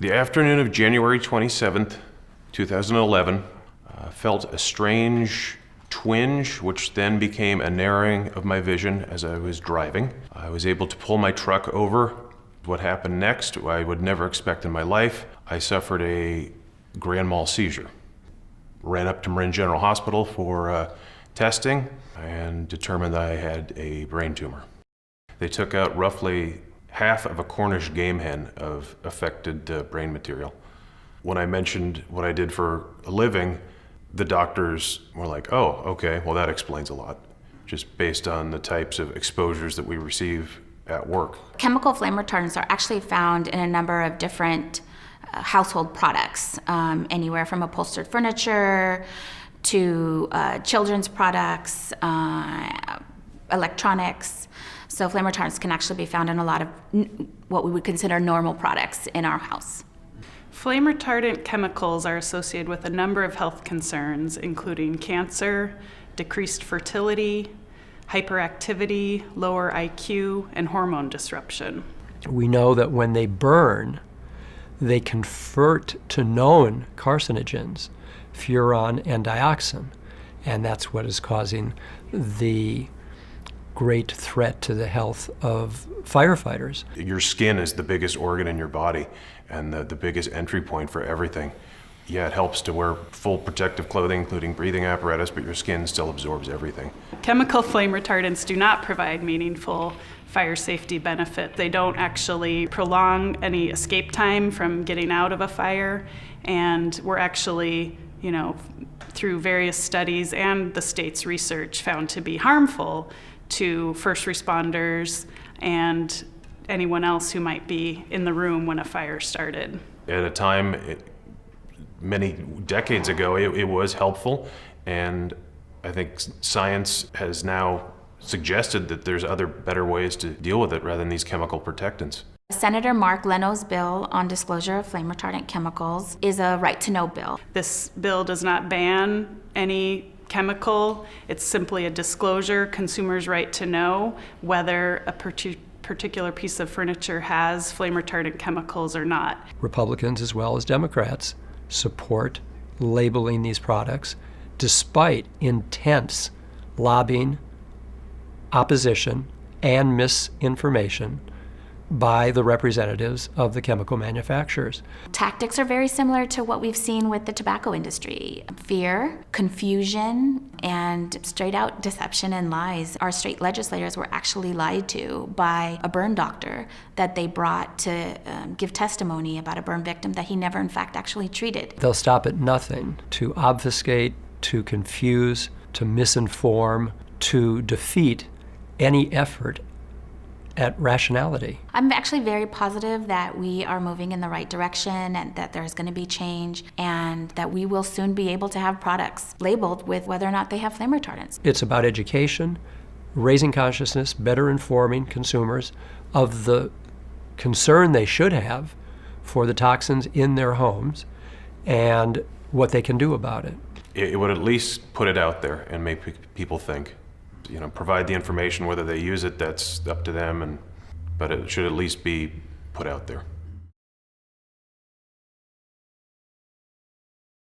The afternoon of January 27th, 2011, felt a strange twinge, which then became a narrowing of my vision as I was driving. I was able to pull my truck over. What happened next, I would never expect in my life. I suffered a grand mal seizure. Ran up to Marin General Hospital for testing and determined that I had a brain tumor. They took out roughly half of a Cornish game hen of affected brain material. When I mentioned what I did for a living, the doctors were like, oh, okay, well that explains a lot, just based on the types of exposures that we receive at work. Chemical flame retardants are actually found in a number of different household products, anywhere from upholstered furniture to children's products, electronics. So flame retardants can actually be found in a lot of what we would consider normal products in our house. Flame retardant chemicals are associated with a number of health concerns, including cancer, decreased fertility, hyperactivity, lower IQ, and hormone disruption. We know that when they burn, they convert to known carcinogens, furan and dioxin, and that's what is causing the great threat to the health of firefighters. Your skin is the biggest organ in your body and the biggest entry point for everything. Yeah, it helps to wear full protective clothing, including breathing apparatus, but your skin still absorbs everything. Chemical flame retardants do not provide meaningful fire safety benefit. They don't actually prolong any escape time from getting out of a fire, and we're actually, through various studies and the state's research, found to be harmful to first responders and anyone else who might be in the room when a fire started. At a time, many decades ago, it was helpful, and I think science has now suggested that there's other better ways to deal with it rather than these chemical protectants. Senator Mark Leno's bill on disclosure of flame retardant chemicals is a right-to-know bill. This bill does not ban any chemical. It's simply a disclosure, consumers' right to know whether a particular piece of furniture has flame retardant chemicals or not. Republicans as well as Democrats support labeling these products despite intense lobbying, opposition, and misinformation by the representatives of the chemical manufacturers. Tactics are very similar to what we've seen with the tobacco industry. Fear, confusion, and straight out deception and lies. Our state legislators were actually lied to by a burn doctor that they brought to give testimony about a burn victim that he never in fact actually treated. They'll stop at nothing to obfuscate, to confuse, to misinform, to defeat any effort at rationality. I'm actually very positive that we are moving in the right direction and that there's going to be change and that we will soon be able to have products labeled with whether or not they have flame retardants. It's about education, raising consciousness, better informing consumers of the concern they should have for the toxins in their homes and what they can do about it. It would at least put it out there and make people think. Provide the information, whether they use it, that's up to them, but it should at least be put out there.